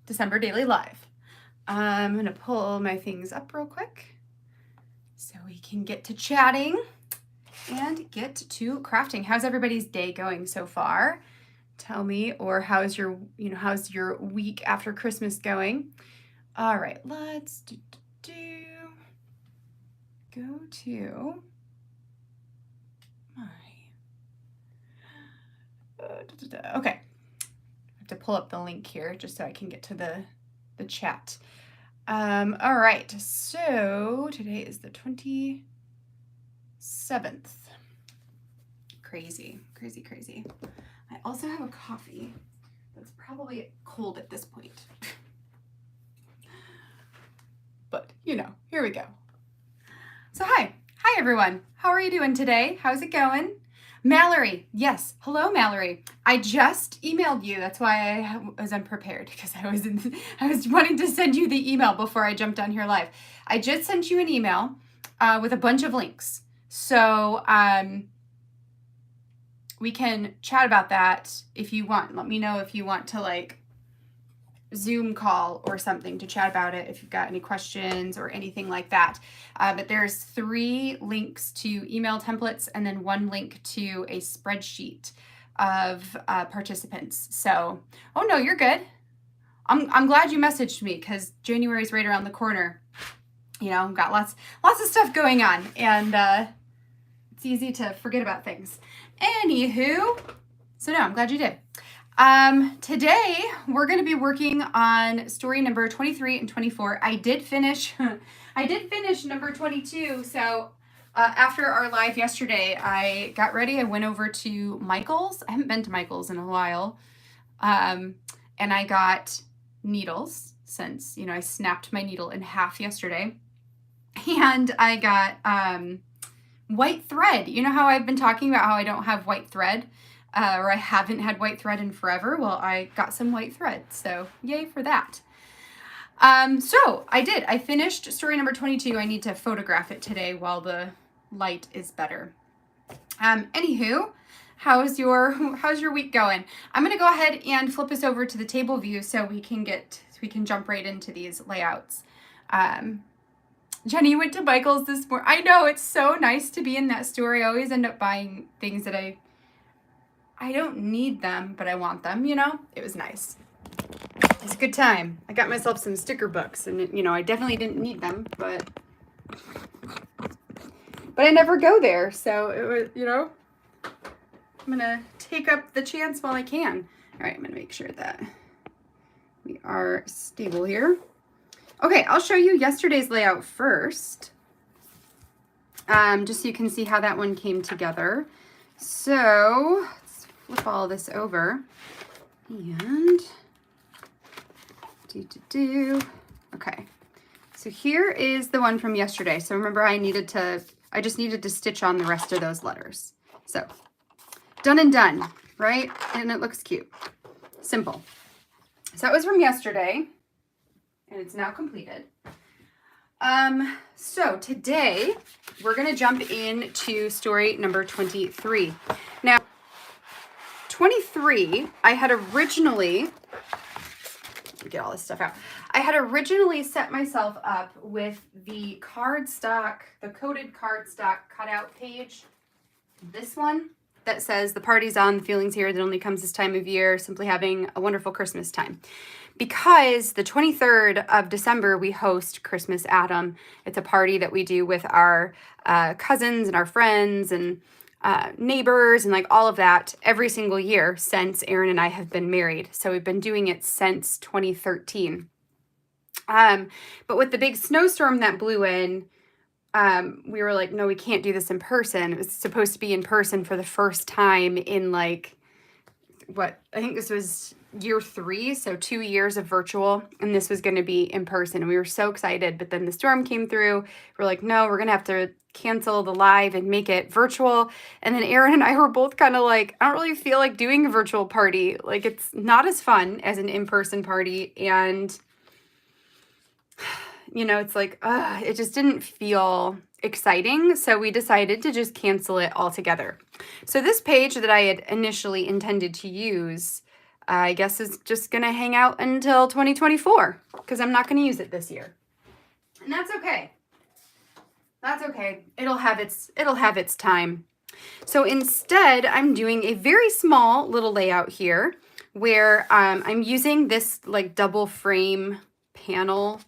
December Daily Live. I'm going to pull my things up real quick so we can get to chatting and get to crafting. How's everybody's day going so far? Tell me, or how's your week after Christmas going? All right, let's go to my okay. I have to pull up the link here just so I can get to the chat. All right, so today is the 27th. Crazy. I also have a coffee that's probably cold at this point. But, here we go. So hi everyone. How are you doing today? How's it going? Mallory, yes. Hello, Mallory. I just emailed you. That's why I was unprepared, because I was wanting to send you the email before I jumped on here live. I just sent you an email with a bunch of links. So we can chat about that if you want. Let me know if you want to Zoom call or something to chat about it if you've got any questions or anything like that. But there's 3 links to email templates and then 1 link to a spreadsheet of participants. So, oh no, you're good. I'm glad you messaged me because January's right around the corner. Got lots of stuff going on, and it's easy to forget about things. Anywho, so no, I'm glad you did. Today we're going to be working on story number 23 and 24. I did finish number 22. So, after our live yesterday, I got ready. I went over to Michael's. I haven't been to Michael's in a while. And I got needles since, I snapped my needle in half yesterday. And I got, white thread. You know how I've been talking about how I don't have white thread? Or I haven't had white thread in forever. Well, I got some white thread, so yay for that. So I did. I finished story number 22. I need to photograph it today while the light is better. Anywho, how's your week going? I'm gonna go ahead and flip us over to the table view so we can jump right into these layouts. Jenny went to Michael's this morning. I know, it's so nice to be in that store. I always end up buying things that I don't need them, but I want them, It was nice. It's a good time. I got myself some sticker books, and, I definitely didn't need them, but I never go there, so it was, I'm going to take up the chance while I can. All right, I'm going to make sure that we are stable here. Okay, I'll show you yesterday's layout first, just so you can see how that one came together. So let's flip all this over and okay. So here is the one from yesterday. So remember, I just needed to stitch on the rest of those letters. So done and done, right? And it looks cute. Simple. So that was from yesterday, and it's now completed. So today we're going to jump into story number 23. Now, 23, I had originally, get all this stuff out. I had originally set myself up with the cardstock, the coated cardstock cutout page. This one that says the party's on, the feeling's here, that only comes this time of year, simply having a wonderful Christmas time. Because the 23rd of December, we host Christmas Adam. It's a party that we do with our cousins and our friends and neighbors and all of that every single year since Aaron and I have been married. So we've been doing it since 2013. But with the big snowstorm that blew in, we were like, no, we can't do this in person. It was supposed to be in person for the first time in I think this was year 3, so 2 years of virtual, and this was going to be in person. And we were so excited, but then the storm came through. We're like, no, we're going to have to cancel the live and make it virtual. And then Aaron and I were both kind of like, I don't really feel like doing a virtual party. It's not as fun as an in-person party. And, it's it just didn't feel exciting. So we decided to just cancel it altogether. So this page that I had initially intended to use I guess it's just going to hang out until 2024 because I'm not going to use it this year. And that's okay. That's okay. It'll have its time. So instead, I'm doing a very small little layout here where I'm using this like double frame panel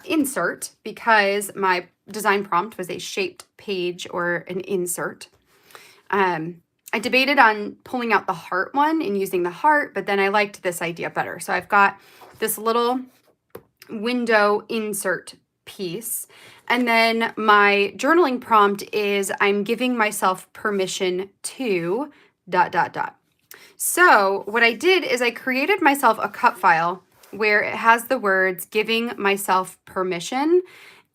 insert because my design prompt was a shaped page or an insert. I debated on pulling out the heart one and using the heart, but then I liked this idea better. So I've got this little window insert piece. And then my journaling prompt is I'm giving myself permission to ... So what I did is I created myself a cut file where it has the words giving myself permission.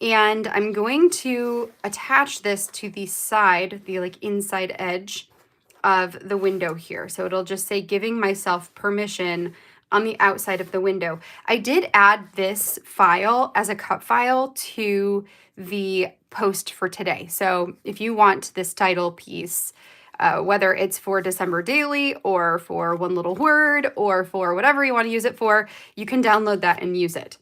And I'm going to attach this to the side, the like inside edge of the window here. So it'll just say giving myself permission on the outside of the window. I did add this file as a cut file to the post for today. So if you want this title piece, whether it's for December Daily or for One Little Word or for whatever you want to use it for, you can download that and use it.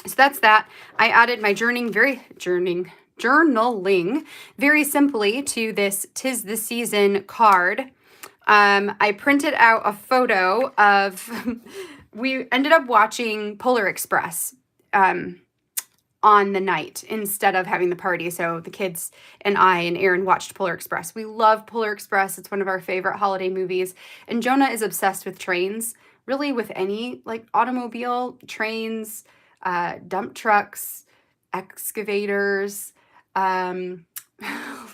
So that's that. I added my journaling very simply to this 'Tis the Season card. I printed out a photo of, we ended up watching Polar Express on the night instead of having the party. So the kids and I and Aaron watched Polar Express. We love Polar Express. It's one of our favorite holiday movies. And Jonah is obsessed with trains, really with any like automobile, trains, dump trucks, excavators,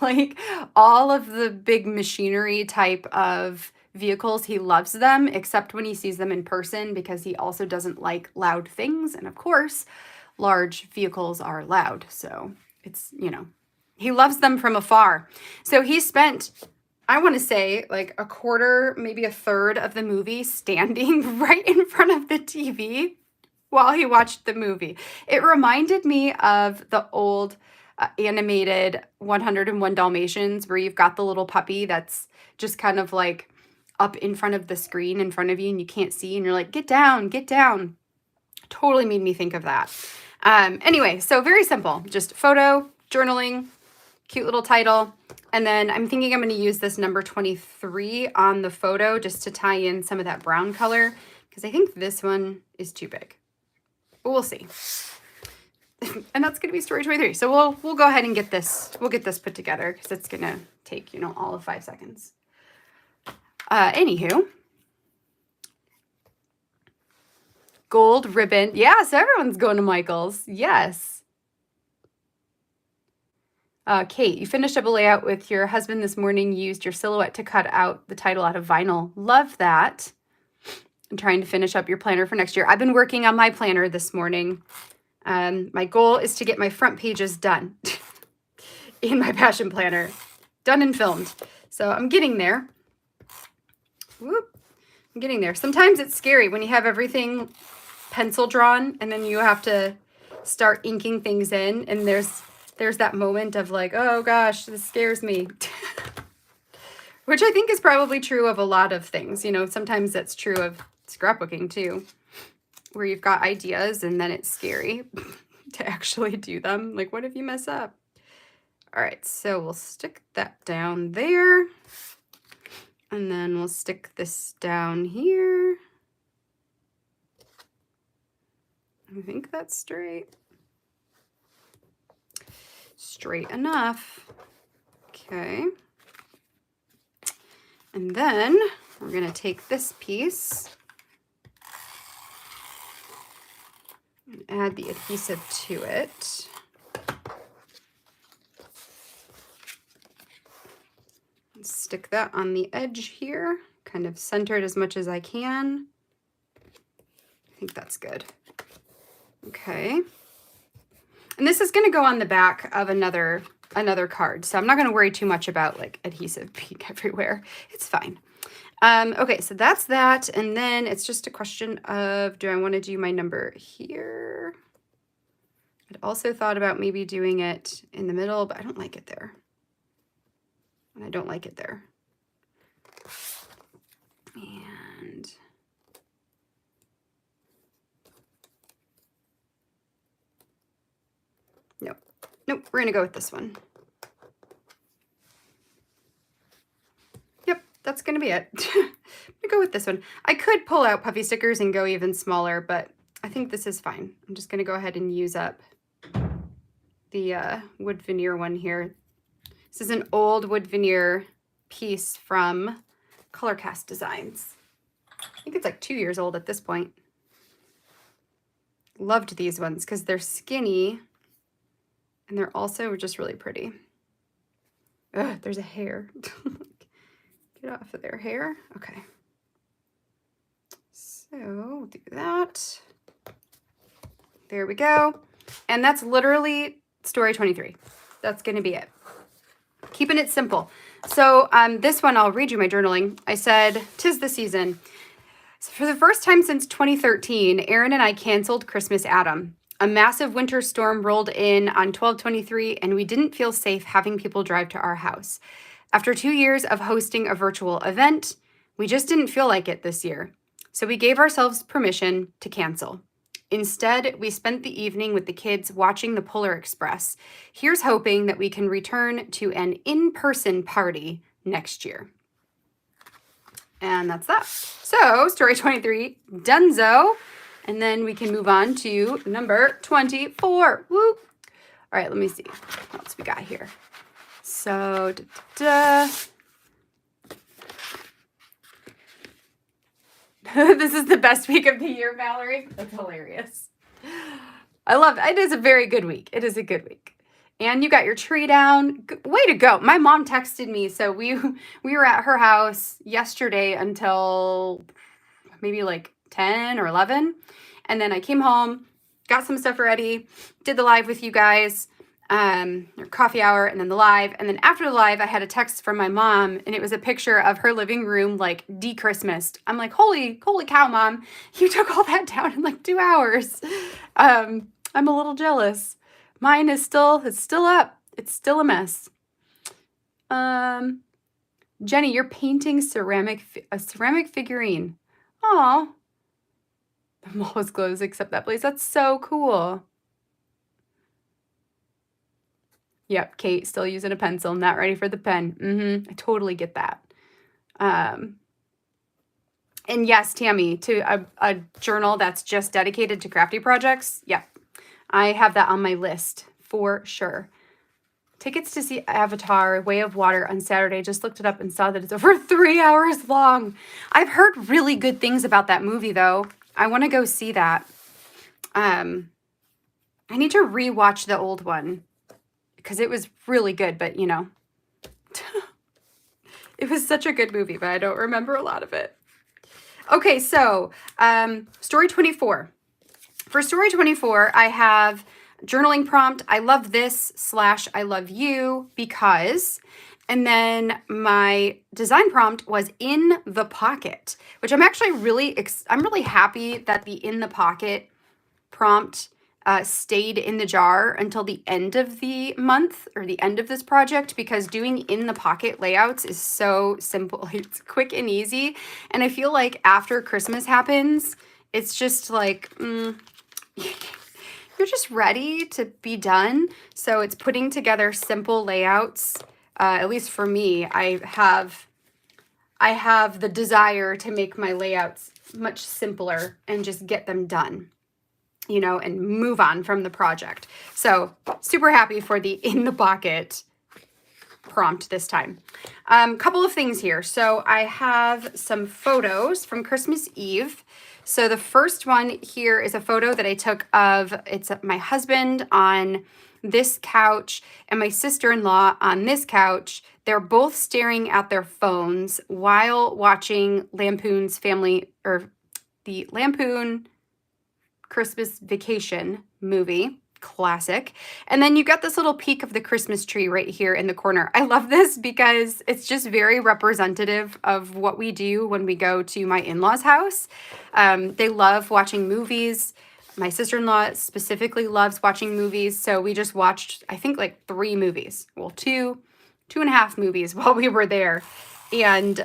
like all of the big machinery type of vehicles. He loves them, except when he sees them in person because he also doesn't like loud things. And of course, large vehicles are loud. So it's, you know, he loves them from afar. So he spent, I want to say like a quarter, maybe a third of the movie standing right in front of the TV while he watched the movie. It reminded me of the old animated 101 Dalmatians where you've got the little puppy that's just kind of like up in front of the screen in front of you and you can't see and you're like, get down, get down. Totally made me think of that. Anyway, so very simple, just photo, journaling, cute little title. And then I'm thinking I'm going to use this number 23 on the photo just to tie in some of that brown color because I think this one is too big. But we'll see. And that's going to be story 23. So we'll go ahead and get this put together because it's going to take, you know, all of 5 seconds. Anywho, gold ribbon. Yeah, so everyone's going to Michael's. Yes. Kate, you finished up a layout with your husband this morning. You used your silhouette to cut out the title out of vinyl. Love that. I'm trying to finish up your planner for next year. I've been working on my planner this morning. My goal is to get my front pages done in my passion planner. Done and filmed. So I'm getting there. Whoop. I'm getting there. Sometimes it's scary when you have everything pencil drawn and then you have to start inking things in and there's that moment of like, oh gosh, this scares me. Which I think is probably true of a lot of things. You know, sometimes that's true of scrapbooking too, where you've got ideas and then it's scary to actually do them. Like, what if you mess up? All right, so we'll stick that down there. And then we'll stick this down here. I think that's straight. Straight enough. Okay. And then we're going to take this piece and add the adhesive to it. And stick that on the edge here, kind of centered as much as I can. I think that's good. Okay. And this is going to go on the back of another card. So I'm not going to worry too much about like adhesive being everywhere. It's fine. Okay, so that's that. And then it's just a question of, do I want to do my number here? I'd also thought about maybe doing it in the middle, but I don't like it there. And I don't like it there. And Nope, we're going to go with this one. Yep, that's going to be it. I'm going to go with this one. I could pull out puffy stickers and go even smaller, but I think this is fine. I'm just going to go ahead and use up the wood veneer one here. This is an old wood veneer piece from Color Cast Designs. I think it's like 2 years old at this point. Loved these ones because they're skinny and they're also just really pretty. Ugh, there's a hair. Get off of their hair. Okay. So we'll do that. There we go. And that's literally story 23. That's going to be it. Keeping it simple. So this one, I'll read you my journaling. I said, "'Tis the season." So for the first time since 2013, Aaron and I canceled Christmas Adam. A massive winter storm rolled in on 12/23, and we didn't feel safe having people drive to our house. After 2 years of hosting a virtual event, we just didn't feel like it this year. So we gave ourselves permission to cancel. Instead, we spent the evening with the kids watching the Polar Express. Here's hoping that we can return to an in-person party next year. And that's that. So, story 23, donezo. And then we can move on to number 24. Woo! All right, let me see what else we got here. So, this is the best week of the year, Mallory. That's hilarious. I love it. It is a very good week. It is a good week. And you got your tree down. Way to go. My mom texted me. So we were at her house yesterday until maybe like 10 or 11. And then I came home, got some stuff ready, did the live with you guys, or coffee hour, and then the live. And then after the live, I had a text from my mom, and it was a picture of her living room, like, de-Christmased. I'm like, holy cow, Mom. You took all that down in like 2 hours. I'm a little jealous. Mine is still up. It's still a mess. Jenny, you're painting a ceramic figurine. Aw. The mall was closed except that place. That's so cool. Yep, Kate, still using a pencil, not ready for the pen. I totally get that. And yes, Tammy, to a journal that's just dedicated to crafty projects. Yep, I have that on my list for sure. Tickets to see Avatar, Way of Water on Saturday. Just looked it up and saw that it's over 3 hours long. I've heard really good things about that movie, though. I want to go see that. I need to rewatch the old one because it was really good, but you know, it was such a good movie, but I don't remember a lot of it. Okay, so story 24. For story 24, I have journaling prompt. I love this / I love you because, and then my design prompt was in the pocket, which I'm actually I'm really happy that the in the pocket prompt stayed in the jar until the end of the month or the end of this project, because doing in the pocket layouts is so simple. It's quick and easy. And I feel like after Christmas happens, it's just like, you're just ready to be done. So it's putting together simple layouts. At least for me, I have the desire to make my layouts much simpler and just get them done, you know, and move on from the project. So super happy for the in the pocket prompt this time. Couple of things here. So I have some photos from Christmas Eve. So the first one here is a photo that I took of, it's my husband on this couch and my sister-in-law on this couch. They're both staring at their phones while watching Lampoon's Family, or the Lampoon Christmas Vacation movie. Classic. And then you got this little peek of the Christmas tree right here in the corner. I love this because it's just very representative of what we do when we go to my in-laws' house. They love watching movies. My sister-in-law specifically loves watching movies. So we just watched, I think, like 3 movies. Well, two and a half movies while we were there. And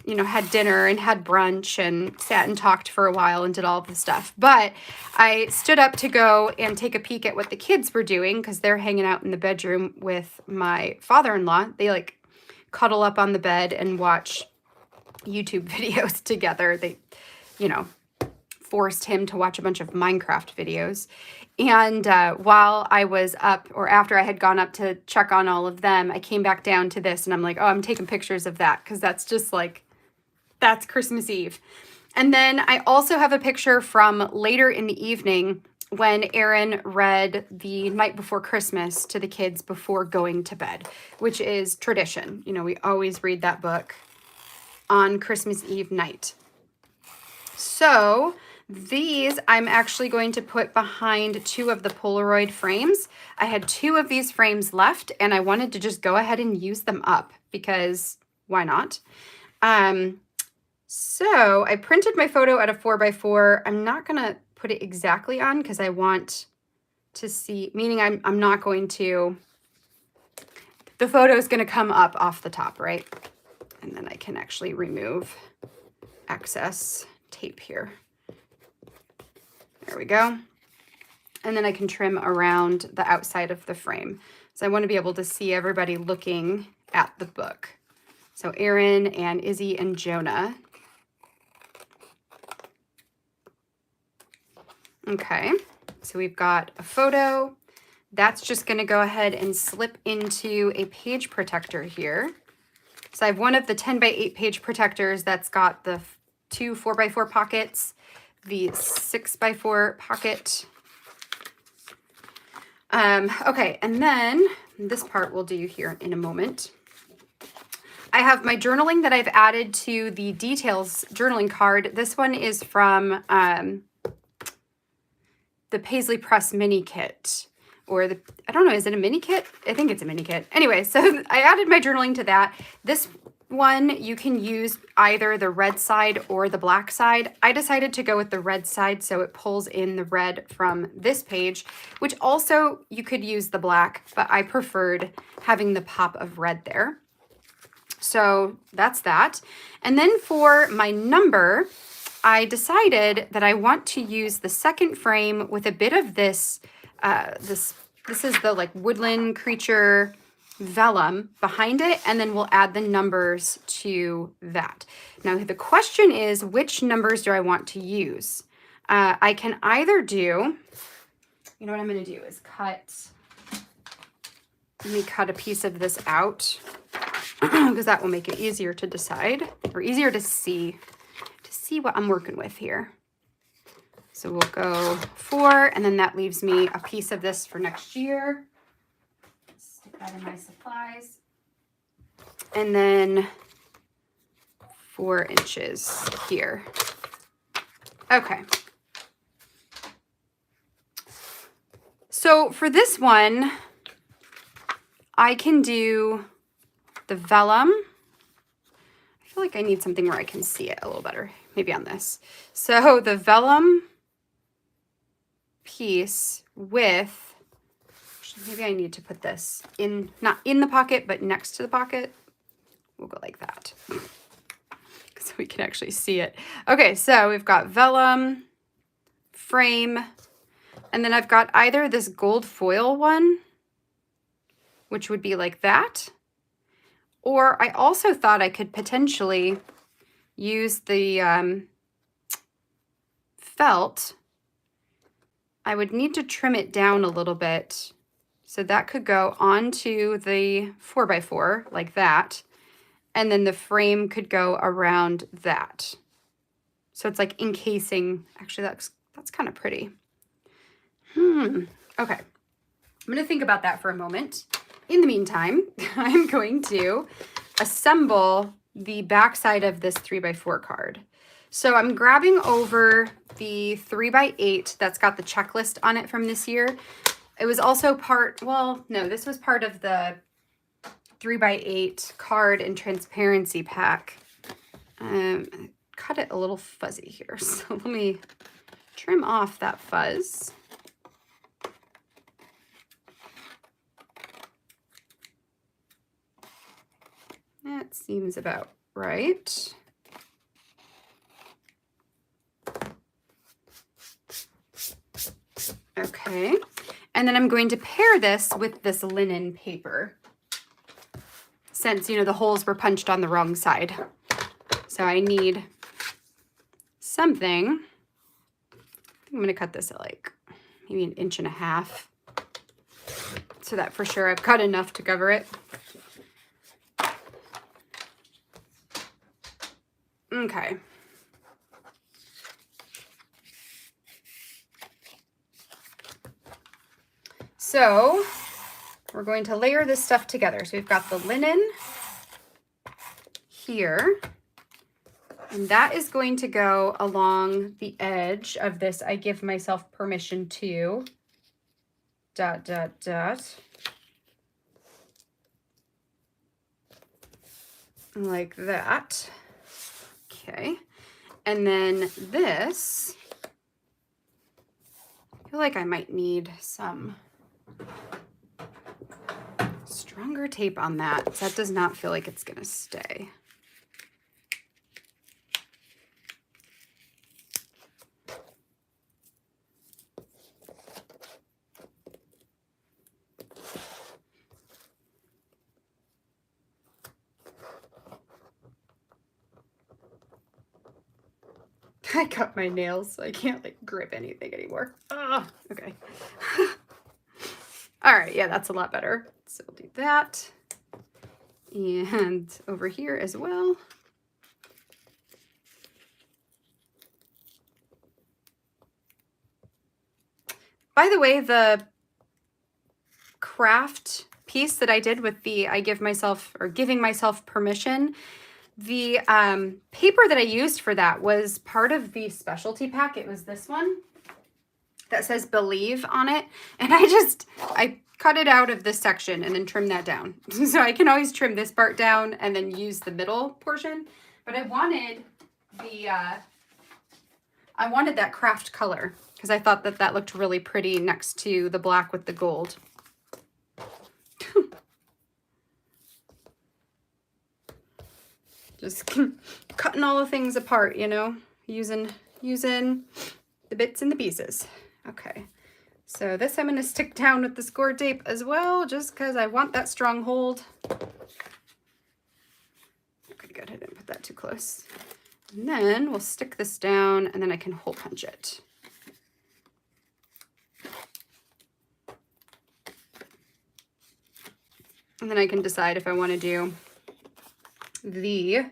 you know, had dinner and had brunch and sat and talked for a while and did all of the stuff. But I stood up to go and take a peek at what the kids were doing because they're hanging out in the bedroom with my father-in-law. They like cuddle up on the bed and watch YouTube videos together. They, you know, forced him to watch a bunch of Minecraft videos. And while I was up, or after I had gone up to check on all of them, I came back down to this and I'm like, oh, I'm taking pictures of that because that's just like, that's Christmas Eve. And then I also have a picture from later in the evening when Aaron read The Night Before Christmas to the kids before going to bed, which is tradition. You know, we always read that book on Christmas Eve night. So these I'm actually going to put behind 2 of the Polaroid frames. I had 2 of these frames left and I wanted to just go ahead and use them up because why not? So I printed my photo at a 4x4. I'm not going to put it exactly on because I want to see, meaning I'm not going to, the photo is going to come up off the top, right? And then I can actually remove excess tape here. There we go. And then I can trim around the outside of the frame. So I want to be able to see everybody looking at the book. So Aaron and Izzy and Jonah. Okay, so we've got a photo. That's just going to go ahead and slip into a page protector here. So I have one of the 10x8 page protectors that's got the 2 4x4 pockets, the 6x4 pocket. Okay, and then this part we'll do here in a moment. I have my journaling that I've added to the details journaling card. This one is from the Paisley Press mini kit, or the, I don't know, is it a mini kit? I think it's a mini kit. Anyway, so I added my journaling to that. This one, you can use either the red side or the black side. I decided to go with the red side, so it pulls in the red from this page, which also you could use the black, but I preferred having the pop of red there. So that's that. And then for my number, I decided that I want to use the second frame with a bit of this, this is the like woodland creature vellum behind it, and then we'll add the numbers to that. Now the question is, which numbers do I want to use? I can either do, you know what I'm going to do is let me cut a piece of this out because that will make it easier to decide, or easier to see what I'm working with here. So we'll go 4, and then that leaves me a piece of this for next year. Stick that in my supplies. And then 4 inches here. Okay. So for this one, I can do the vellum. I feel like I need something where I can see it a little better. Maybe on this. So the vellum piece with, maybe I need to put this in, not in the pocket, but next to the pocket. We'll go like that so we can actually see it. Okay, so we've got vellum, frame, and then I've got either this gold foil one, which would be like that, or I also thought I could potentially use the felt. I would need to trim it down a little bit. So that could go onto the 4x4 like that. And then the frame could go around that. So it's like encasing. Actually, that's kind of pretty. Okay. I'm going to think about that for a moment. In the meantime, I'm going to assemble the back side of this 3x4 card. So I'm grabbing over the 3x8 that's got the checklist on it from this year. It was also part, well, no, this was part of the 3x8 card and transparency pack. Cut it a little fuzzy here, so let me trim off that fuzz. That seems about right. Okay. And then I'm going to pair this with this linen paper, since, you know, the holes were punched on the wrong side. So I need something. I'm going to cut this at like maybe 1.5 inches, so that for sure I've cut enough to cover it. Okay. So we're going to layer this stuff together. So we've got the linen here, and that is going to go along the edge of this I give myself permission to ... like that. Okay. And then this, I feel like I might need some stronger tape on that. That does not feel like it's gonna stay. I cut my nails, so I can't like grip anything anymore. Oh, okay. All right, yeah, that's a lot better. So we'll do that. And over here as well. By the way, the craft piece that I did with the I give myself, or giving myself permission, the paper that I used for that was part of the specialty pack. It was this one that says Believe on it. And I cut it out of this section and then trim that down. So I can always trim this part down and then use the middle portion. But I wanted that craft color because I thought that that looked really pretty next to the black with the gold. Just cutting all the things apart, you know, using the bits and the pieces. Okay, so this I'm going to stick down with the score tape as well, just because I want that strong hold. Okay, good, I didn't put that too close. And then we'll stick this down, and then I can hole punch it. And then I can decide if I want to do the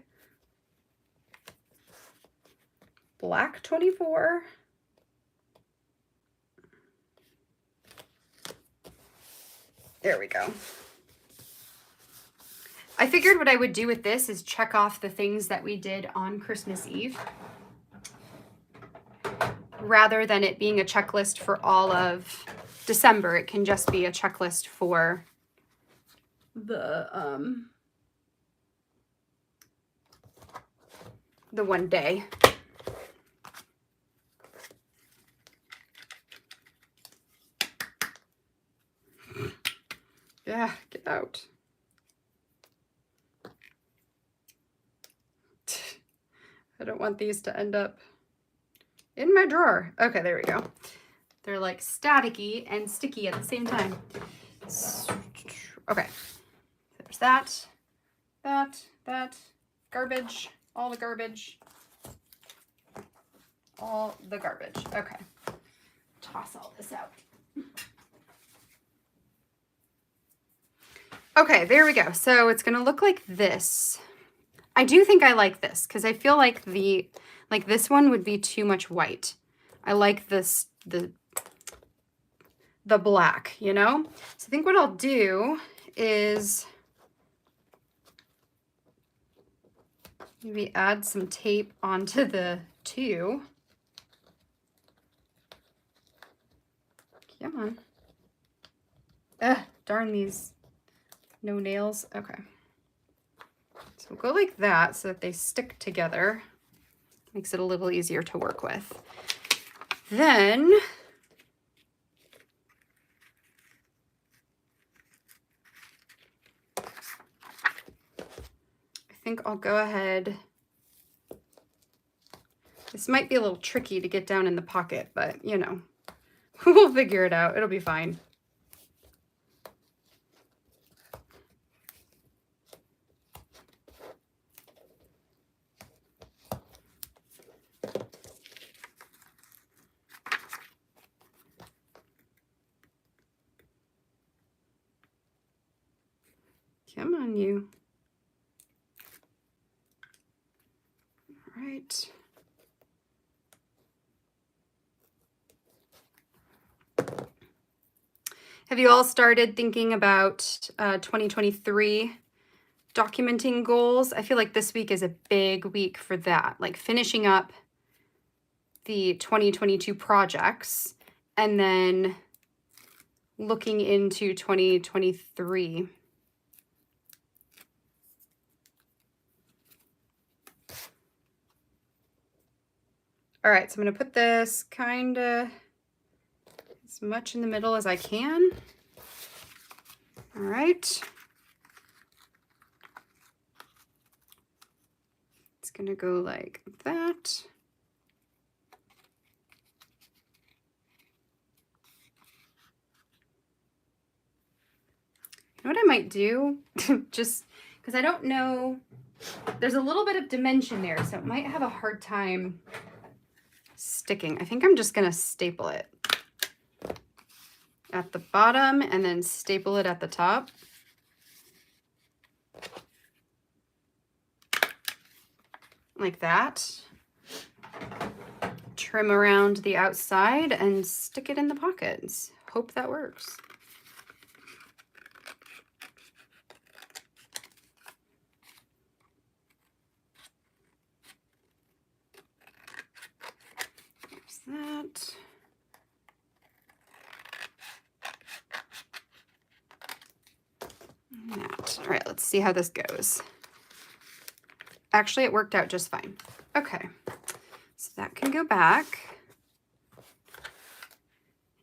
black 24 . There we go. I figured what I would do with this is check off the things that we did on Christmas Eve, rather than it being a checklist for all of December. It can just be a checklist for the one day. Yeah, get out. I don't want these to end up in my drawer. Okay, there we go. They're like staticky and sticky at the same time. Okay, there's that, garbage, all the garbage, Okay, toss all this out. Okay, there we go. So it's gonna look like this. I do think I like this because I feel like this one would be too much white. I like this, the black, you know? So I think what I'll do is maybe add some tape onto the two. Come on. Ugh, darn these no nails. Okay. So we'll go like that so that they stick together. Makes it a little easier to work with. Then I think I'll go ahead. This might be a little tricky to get down in the pocket, but you know, We'll figure it out. It'll be fine. Come on, you. All right. Have you all started thinking about 2023 documenting goals? I feel like this week is a big week for that, like finishing up the 2022 projects and then looking into 2023. All right, so I'm going to put this kind of as much in the middle as I can. All right. It's going to go like that. You know what I might do? Just because I don't know, there's a little bit of dimension there, so it might have a hard time sticking. I think I'm just going to staple it at the bottom and then staple it at the top. Like that. Trim around the outside and stick it in the pockets. Hope that works. That. That. All right, let's see how this goes. Actually, it worked out just fine. Okay, so that can go back.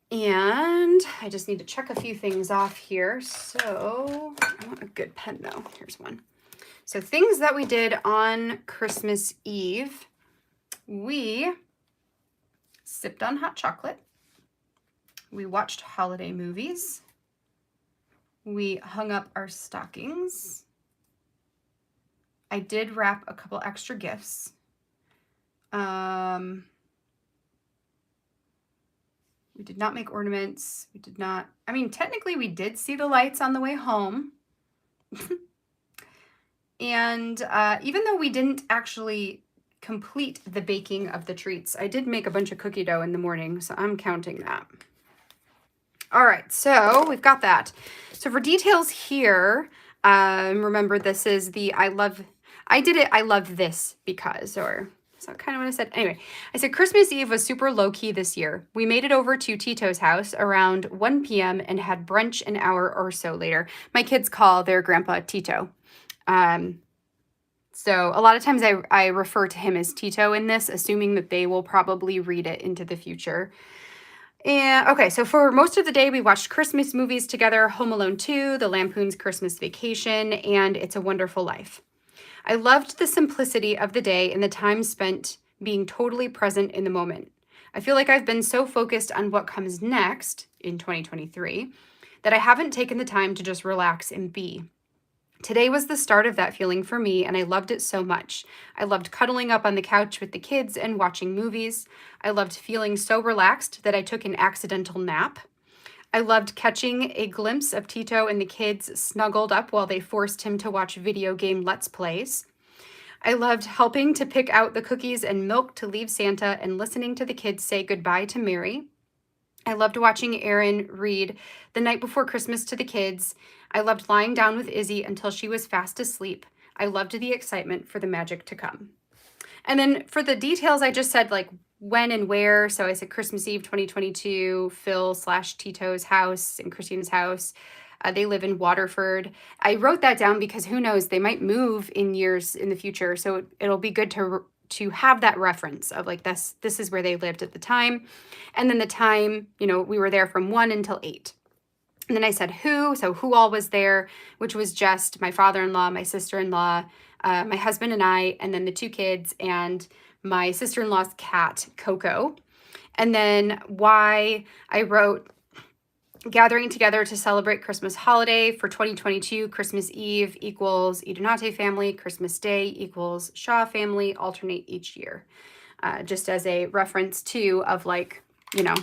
And I just need to check a few things off here. So I want a good pen though. Here's one. So things that we did on Christmas Eve. We sipped on hot chocolate. We watched holiday movies. We hung up our stockings. I did wrap a couple extra gifts. We did not make ornaments. We did not, I mean, technically we did see the lights on the way home. And even though we didn't actually complete the baking of the treats, I did make a bunch of cookie dough in the morning, so I'm counting that. All right, so we've got that. So for details here, remember this is the I love this because, or is that kind of what I said? Anyway, I said Christmas Eve was super low key this year. We made it over to Tito's house around 1 p.m. and had brunch an hour or so later. My kids call their grandpa Tito. So a lot of times I refer to him as Tito in this, assuming that they will probably read it into the future. And okay, so for most of the day, we watched Christmas movies together, Home Alone 2, The Lampoon's Christmas Vacation, and It's a Wonderful Life. I loved the simplicity of the day and the time spent being totally present in the moment. I feel like I've been so focused on what comes next in 2023 that I haven't taken the time to just relax and be. Today was the start of that feeling for me, and I loved it so much. I loved cuddling up on the couch with the kids and watching movies. I loved feeling so relaxed that I took an accidental nap. I loved catching a glimpse of Tito and the kids snuggled up while they forced him to watch video game Let's Plays. I loved helping to pick out the cookies and milk to leave Santa and listening to the kids say goodbye to Mary. I loved watching Erin read The Night Before Christmas to the kids. I loved lying down with Izzy until she was fast asleep. I loved the excitement for the magic to come. And then for the details, I just said like when and where. So I said Christmas Eve 2022, Phil/Tito's house and Christina's house. They live in Waterford. I wrote that down because who knows, they might move in years in the future. So it'll be good to have that reference of like this is where they lived at the time. And then the time, you know, we were there from 1 until 8. And then I said who, so who all was there, which was just my father-in-law, my sister-in-law, my husband and I, and then the 2 kids and my sister-in-law's cat, Coco. And then why I wrote gathering together to celebrate Christmas holiday for 2022, Christmas Eve equals Idunate family, Christmas Day equals Shaw family, alternate each year. Just as a reference to of like, you know,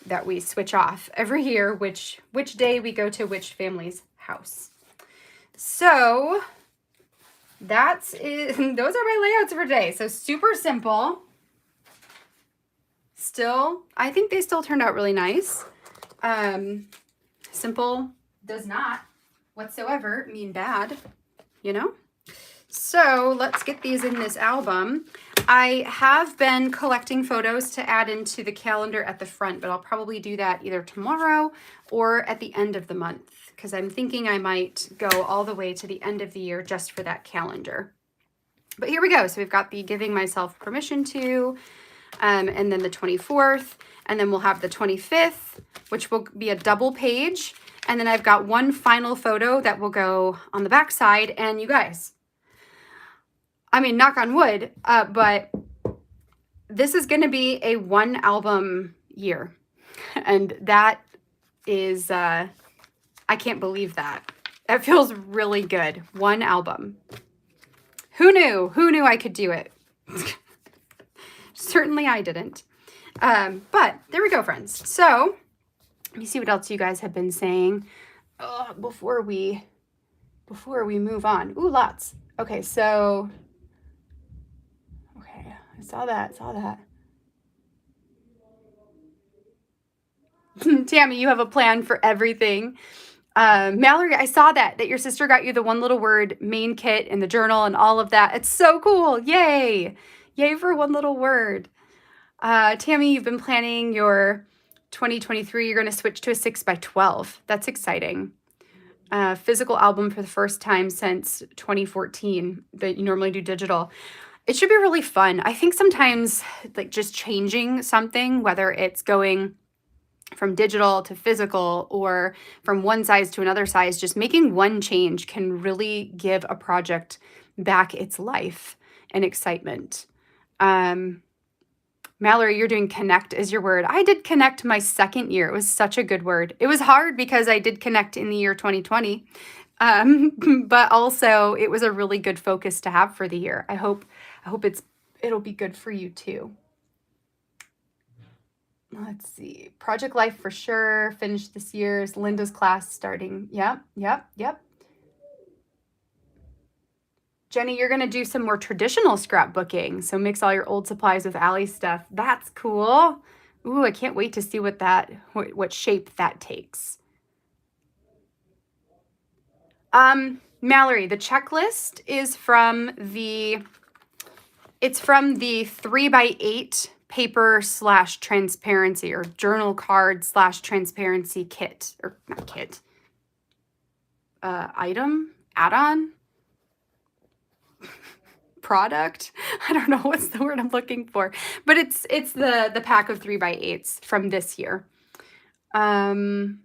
that we switch off every year, which day we go to which family's house. So that's it. Those are my layouts for today. So super simple. Still, I think they still turned out really nice. Simple does not whatsoever mean bad, you know? So let's get these in this album. I have been collecting photos to add into the calendar at the front, but I'll probably do that either tomorrow or at the end of the month, because I'm thinking I might go all the way to the end of the year just for that calendar. But here we go. So we've got the giving myself permission to, and then the 24th, and then we'll have the 25th, which will be a double page. And then I've got one final photo that will go on the back side. And you guys, I mean, knock on wood, but this is going to be a 1 album year. And that is, I can't believe that. That feels really good. 1 album. Who knew? Who knew I could do it? Certainly I didn't. But there we go, friends. So let me see what else you guys have been saying before we move on. Ooh, lots. Okay, so I saw that. Tammy, you have a plan for everything. Mallory, I saw that your sister got you the one little word main kit and the journal and all of that. It's so cool. Yay. Yay for one little word. Tammy, you've been planning your 2023. You're going to switch to a 6x12. That's exciting. Physical album for the first time since 2014 that you normally do digital. It should be really fun. I think sometimes like just changing something, whether it's going from digital to physical or from one size to another size, just making one change can really give a project back its life and excitement. Mallory, you're doing connect as your word. I did connect my second year. It was such a good word. It was hard because I did connect in the year 2020. But also it was a really good focus to have for the year. I hope it'll be good for you too. Let's see. Project Life for sure. Finished this year's. Linda's class starting. Yep. Jenny, you're going to do some more traditional scrapbooking. So mix all your old supplies with Allie's stuff. That's cool. Ooh, I can't wait to see what shape that takes. Mallory, the checklist is from the 3x8 paper / transparency or journal card / transparency kit, or not kit, item, add-on, product. I don't know what's the word I'm looking for, but it's the pack of 3x8s from this year. Tammy,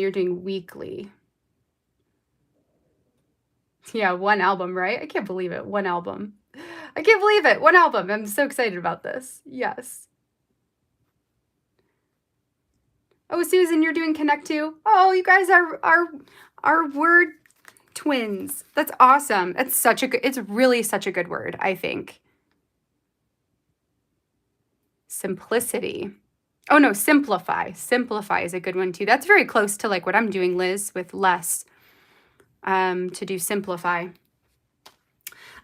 you're doing weekly. Yeah, 1 album, right? I can't believe it. 1 album. I can't believe it. 1 album. I'm so excited about this. Yes. Oh, Susan, you're doing connect too? Oh, you guys are word twins. That's awesome. It's really such a good word, I think. Simplicity. Oh no, simplify. Simplify is a good one too. That's very close to like what I'm doing, Liz, with less. To do simplify.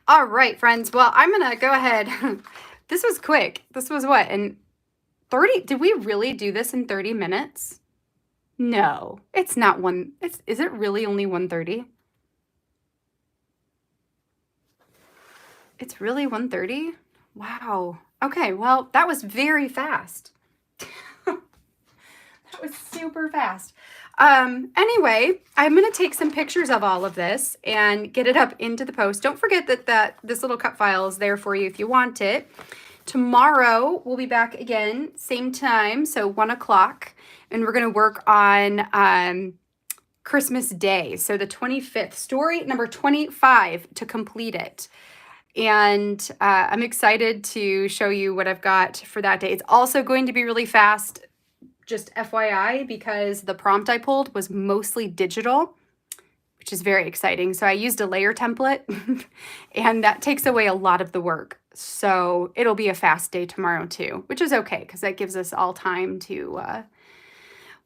All right, friends. Well, I'm going to go ahead. This was quick. This was what? In 30? Did we really do this in 30 minutes? No, it's not one. Is it really only 1:30? It's really 1:30? Wow. Okay, well, that was very fast. That was super fast. Anyway, I'm going to take some pictures of all of this and get it up into the post. Don't forget that this little cut file is there for you if you want it. Tomorrow, we'll be back again, same time, so 1 o'clock, and we're going to work on Christmas Day. So the 25th, story number 25 to complete it. And I'm excited to show you what I've got for that day. It's also going to be really fast, just FYI, because the prompt I pulled was mostly digital, which is very exciting. So I used a layer template and that takes away a lot of the work. So it'll be a fast day tomorrow too, which is okay because that gives us all time to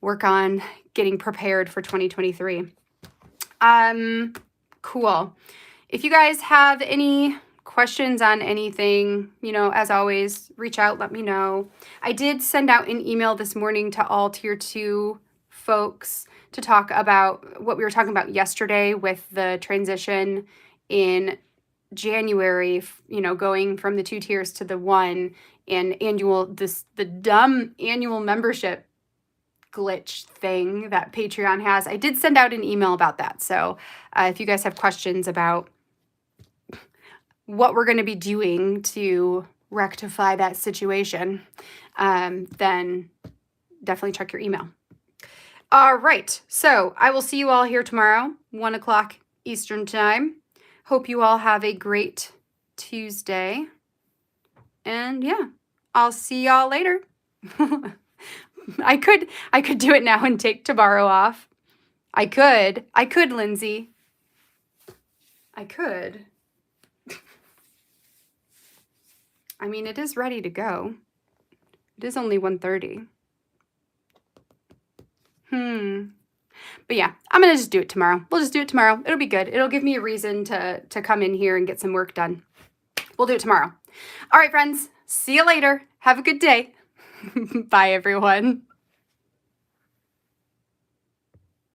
work on getting prepared for 2023. Cool. If you guys have any questions on anything, you know, as always, reach out, let me know. I did send out an email this morning to all Tier 2 folks to talk about what we were talking about yesterday with the transition in January, you know, going from the 2 tiers to the 1 and the dumb annual membership glitch thing that Patreon has. I did send out an email about that. So if you guys have questions about what we're going to be doing to rectify that situation, then definitely check your email. All right. So I will see you all here tomorrow, 1 o'clock Eastern time. Hope you all have a great Tuesday. And yeah, I'll see y'all later. I could do it now and take tomorrow off. I could, Lindsay. I could. I mean, it is ready to go. It is only 1:30. But yeah, I'm going to just do it tomorrow. We'll just do it tomorrow. It'll be good. It'll give me a reason to come in here and get some work done. We'll do it tomorrow. All right, friends. See you later. Have a good day. Bye, everyone.